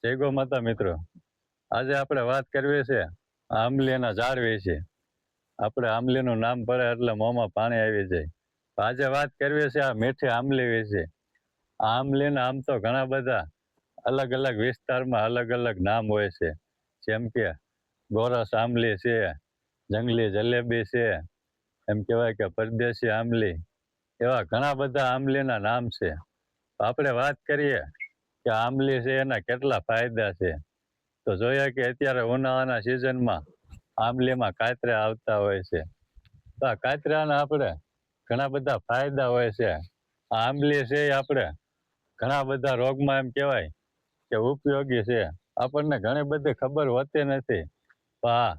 જય ગો માતા મિત્રો, આજે આપણે વાત કરવી છે આંબલીના ઝાડ વિશે. આપણે આંબલીનું નામ પડે એટલે મોંમાં પાણી આવી જાય. આજે વાત કરવી છે આ મીઠી આંબલી વિશે. આ આંબલીના આમ તો ઘણા બધા અલગ અલગ વિસ્તારમાં અલગ અલગ નામ હોય છે. જેમ કે ગોરસ આંબલી છે, જંગલી જલેબી છે, એમ કહેવાય કે પરદેશી આંબલી, એવા ઘણા બધા આંબલીના નામ છે. આપણે વાત કરીએ કે આંબલી છે એના કેટલા ફાયદા છે. તો જોઈએ કે અત્યારે ઉનાળાના સિઝનમાં આંબલીમાં કાતરા આવતા હોય છે. તો આ કાતરાના આપણે ઘણા બધા ફાયદા હોય છે. આ આંબલી છે એ આપણે ઘણા બધા રોગમાં એમ કહેવાય કે ઉપયોગી છે. આપણને ઘણી બધી ખબર હોતી નથી, પણ આ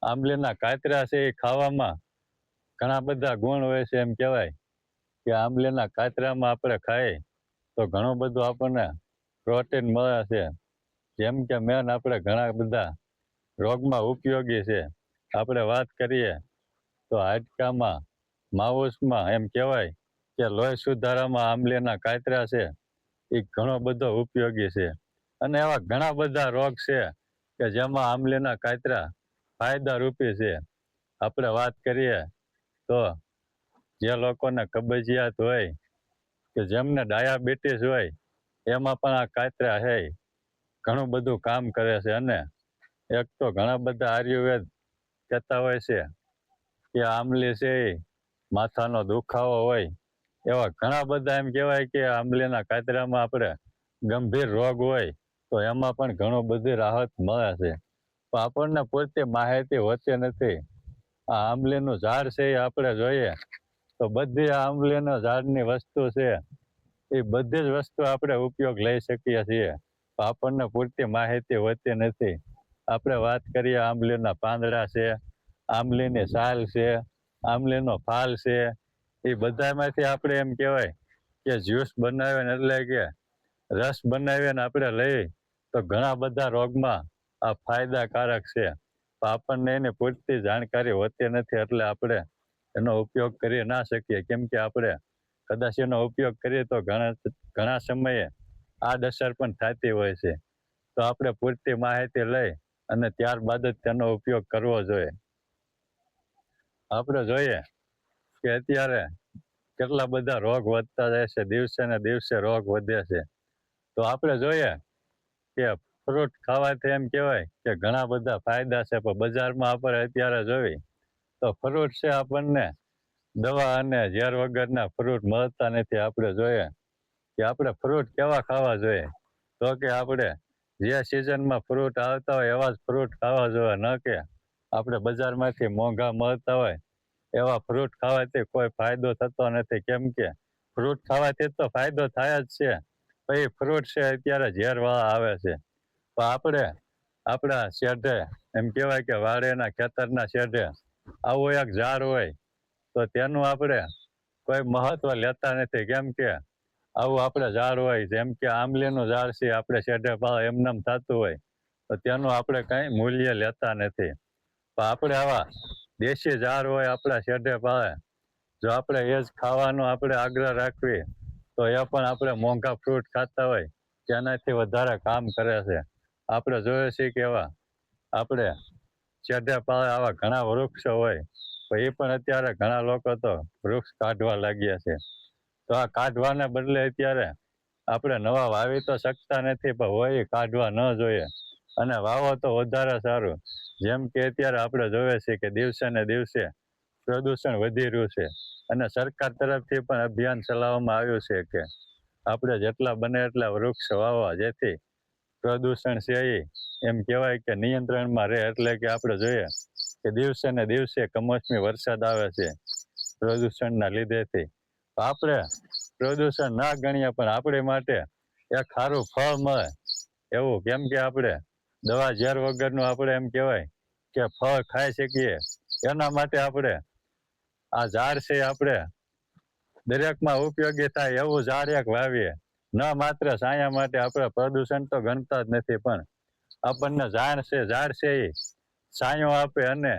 આંબલીના કાતરા છે એ ખાવામાં ઘણા બધા ગુણ હોય છે. એમ કહેવાય કે આંબલીના કાતરામાં આપણે ખાઈ તો ઘણું બધું આપણને પ્રોટીન મળે છે. જેમ કે મેન આપણે ઘણા બધા રોગમાં ઉપયોગી છે. આપણે વાત કરીએ તો હાડકામાં, માઉસમાં, એમ કહેવાય કે લોહી સુધારામાં આંબલીના કાતરા છે એ ઘણો બધો ઉપયોગી છે. અને એવા ઘણા બધા રોગ છે કે જેમાં આંબલીના કાતરા ફાયદા રૂપી છે. આપણે વાત કરીએ તો જે લોકોને કબજિયાત હોય કે જેમને ડાયાબિટીસ હોય એમાં પણ આ કાતરા છે ઘણું બધું કામ કરે છે. અને એક તો ઘણા બધા આયુર્વેદ કહેતા હોય છે કે આંબલી છે એ માથાનો દુખાવો હોય એવા ઘણા બધા એમ કહેવાય કે આંબલીના કાતરામાં આપણે ગંભીર રોગ હોય તો એમાં પણ ઘણું બધી રાહત મળે છે. પણ આપણને પૂરતી માહિતી હોતી નથી. આ આંબલીનું ઝાડ છે એ આપણે જોઈએ તો બધી આંબલીના ઝાડની વસ્તુ છે એ બધી જ વસ્તુ આપણે ઉપયોગ લઈ શકીએ છીએ. આપણને પૂરતી માહિતી હોતી નથી. આપણે વાત કરીએ આંબલીના પાંદડા છે, આંબલીની છાલ છે, આંબલીનો ફાલ છે, એ બધામાંથી આપણે એમ કહેવાય કે જ્યુસ બનાવીને એટલે કે રસ બનાવીને આપણે લઈ તો ઘણા બધા રોગમાં આ ફાયદાકારક છે. આપણને એની પૂરતી જાણકારી હોતી નથી એટલે આપણે એનો ઉપયોગ કરી ના શકીએ. કેમ કે આપણે કદાચ એનો ઉપયોગ કરીએ તો ઘણા સમયે આડઅસર પણ થતી હોય છે. તો આપણે પૂરતી માહિતી લઈ અને ત્યારબાદ જ તેનો ઉપયોગ કરવો જોઈએ. આપણે જોઈએ કે અત્યારે કેટલા બધા રોગ વધતા જાય છે, દિવસે ને દિવસે રોગ વધે છે. તો આપણે જોઈએ કે ફ્રૂટ ખાવાથી એમ કહેવાય કે ઘણા બધા ફાયદા છે, પણ બજારમાં આપણે અત્યારે જોઈ તો ફ્રૂટ છે આપણને દવા અને ઝેર વગરના ફ્રૂટ મળતા નથી. આપણે જોઈએ કે આપણે ફ્રૂટ કેવા ખાવા જોઈએ તો કે આપણે જે સિઝનમાં ફ્રૂટ આવતા હોય એવા જ ફ્રૂટ ખાવા જોઈએ, ન કે આપણે બજારમાંથી મોંઘા મળતા હોય એવા ફ્રૂટ ખાવાથી કોઈ ફાયદો થતો નથી. કેમ કે ફ્રૂટ ખાવાથી તો ફાયદો થાય જ છે, પછી ફ્રૂટ છે અત્યારે ઝેરવાળા આવે છે. તો આપણે આપણા શેઢે એમ કહેવાય કે વાડીના ખેતરના શેઢે આવું એક ઝાડ હોય તો તેનું આપણે કોઈ મહત્વ લેતા નથી. કેમ કે આવું આપણે ઝાડ હોય જેમ કે આંબલીનું ઝાડ છે આપણે શેઢે ભાવ એમનેમ થતું હોય તો તેનું આપણે કંઈ મૂલ્ય લેતા નથી. તો આપણે આવા દેશી ઝાડ હોય આપણા શેઢે ભાવે, જો આપણે એ જ ખાવાનો આપણે આગ્રહ રાખવી તો એ પણ આપણે મોંઘા ફ્રૂટ ખાતા હોય તેનાથી વધારે કામ કરે છે. આપણે જોઈએ છીએ કે એવા આપણે શેઢે ભાવે આવા ઘણા વૃક્ષો હોય તો એ પણ અત્યારે ઘણા લોકો તો વૃક્ષ કાઢવા લાગ્યા છે. તો આ કાઢવાને બદલે અત્યારે આપણે નવા વાવી તો શકતા નથી, પણ હોય કાઢવા ન જોઈએ અને વાવો તો વધારે સારું. જેમ કે અત્યારે આપણે જોઈએ છીએ કે દિવસે ને દિવસે પ્રદૂષણ વધી રહ્યું છે અને સરકાર તરફથી પણ અભિયાન ચલાવવામાં આવ્યું છે કે આપણે જેટલા બને એટલા વૃક્ષ વાવવા, જેથી પ્રદૂષણ છે એ એમ કહેવાય કે નિયંત્રણમાં રહે. એટલે કે આપણે જોઈએ કે દિવસે ને દિવસે કમોસમી વરસાદ આવે છે પ્રદૂષણના લીધેથી. આપણે પ્રદૂષણ ના ગણીએ પણ આપણી માટે એક સારું ફળ મળે એવું, કેમ કે આપણે દવા ઝેર વગરનું આપણે એમ કહેવાય કે ફળ ખાઈ શકીએ એના માટે આપણે આ ઝાડ છે આપણે દરેકમાં ઉપયોગી થાય એવું ઝાડ એક વાવીએ. ન માત્ર છાયા માટે, આપણે પ્રદૂષણ તો ગણતા જ નથી પણ આપણને ઝાડ છે એ છાંયો આપે અને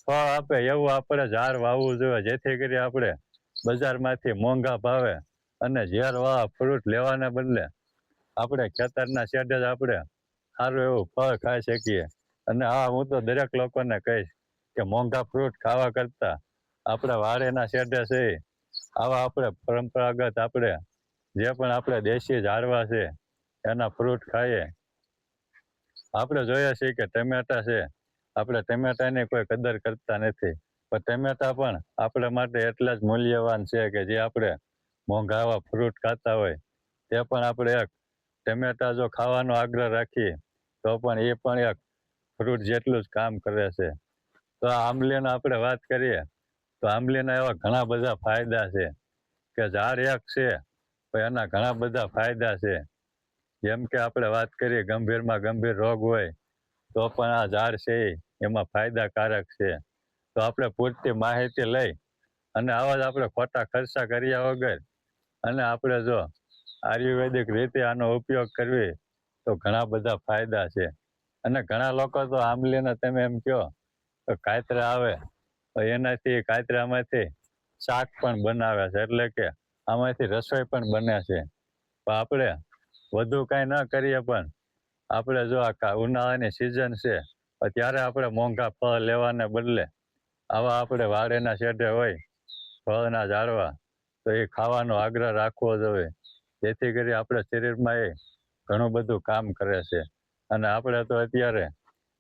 ફળ આપે એવું આપણે ઝાડ વાવવું જોઈએ, જેથી કરી આપણે બજારમાંથી મોંઘા ભાવે અને ઝેરવાળા ફ્રૂટ લેવાને બદલે આપણે ખેતરના શેઢે જ આપણે સારું એવું ફળ ખાઈ શકીએ. અને હા, હું તો દરેક લોકોને કહીશ કે મોંઘા ફ્રૂટ ખાવા કરતા આપણે વાડીના શેઢે છે આવા આપણે પરંપરાગત આપણે જે પણ આપણે દેશી ઝાડવા છે એના ફ્રૂટ ખાઈએ. આપણે જોઈએ છીએ કે ટમેટા છે, આપણે ટમેટાની કોઈ કદર કરતા નથી, પણ ટમેટા પણ આપણા માટે એટલા જ મૂલ્યવાન છે કે જે આપણે મોંઘા એવા ફ્રૂટ ખાતા હોય તે પણ આપણે એક ટમેટા જો ખાવાનો આગ્રહ રાખીએ તો પણ એ પણ એક ફ્રૂટ જેટલું જ કામ કરે છે. તો આ આંબલીની આપણે વાત કરીએ તો આંબલીના એવા ઘણા બધા ફાયદા છે કે ઝાડ એક છે તો એના ઘણા બધા ફાયદા છે. જેમ કે આપણે વાત કરીએ ગંભીરમાં ગંભીર રોગ હોય તો પણ આ ઝાડ છે એમાં ફાયદાકારક છે. તો આપણે પૂરતી માહિતી લઈ અને આવા જ આપણે ખોટા ખર્ચા કર્યા વગર અને આપણે જો આયુર્વેદિક રીતે આનો ઉપયોગ કરવી તો ઘણા બધા ફાયદા છે. અને ઘણા લોકો તો આંબલીને તમે એમ કહો તો કાતરા આવે તો એનાથી કાતરામાંથી શાક પણ બનાવે છે, એટલે કે આમાંથી રસોઈ પણ બને છે. તો આપણે વધુ કાંઈ ન કરીએ પણ આપણે જો આ ઉનાળાની સિઝન છે ત્યારે આપણે મોંઘા ફળ લેવાને બદલે આવા આપણે વાડીના શેઢે હોય ફળના ઝાડવા તો એ ખાવાનો આગ્રહ રાખવો જોઈએ, જેથી કરી આપણા શરીરમાં એ ઘણું બધું કામ કરે છે. અને આપણે તો અત્યારે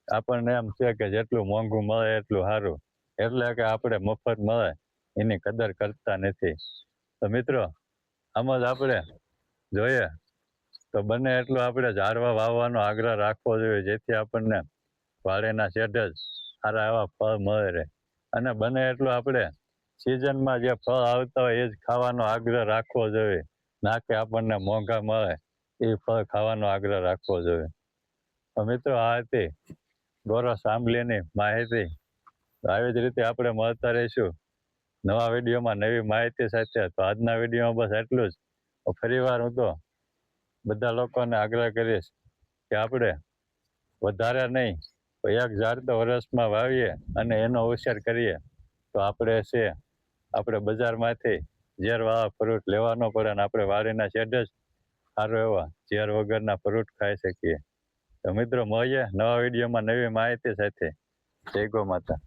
આપણને એમ છે કે જેટલું મોંઘું મળે એટલું સારું, એટલે કે આપણે મફત મળે એની કદર કરતા નથી. તો મિત્રો, આમ જ આપણે જોઈએ તો બને એટલું આપણે ઝાડવા વાવવાનો આગ્રહ રાખવો જોઈએ, જેથી આપણને વાડીના શેઢે જ સારા એવા ફળ મળે રહે. અને બને એટલું આપણે સિઝનમાં જે ફળ આવતા હોય એ જ ખાવાનો આગ્રહ રાખવો જોઈએ, ના કે આપણને મોંઘા મળે એ ફળ ખાવાનો આગ્રહ રાખવો જોઈએ. તો મિત્રો, આ હતી ગોરસ આંબલીની માહિતી. આવી જ રીતે આપણે મળતા રહીશું નવા વિડીયોમાં નવી માહિતી સાથે. તો આજના વિડીયોમાં બસ એટલું જ. ફરી વાર હું તો બધા લોકોને આગ્રહ કરીશ કે આપણે વધારે નહીં તો એક ઝાડ તો વર્ષમાં વાવીએ અને એનો ઉછેર કરીએ તો આપણે બજારમાંથી ઝેરવાળા ફ્રૂટ લેવાનો પડે અને આપણે વાડીના શેઢે જ સારો એવા ઝેર વગરના ફ્રૂટ ખાઈ શકીએ. તો મિત્રો, મળીએ નવા વિડીયોમાં નવી માહિતી સાથે. જય ગો માતા.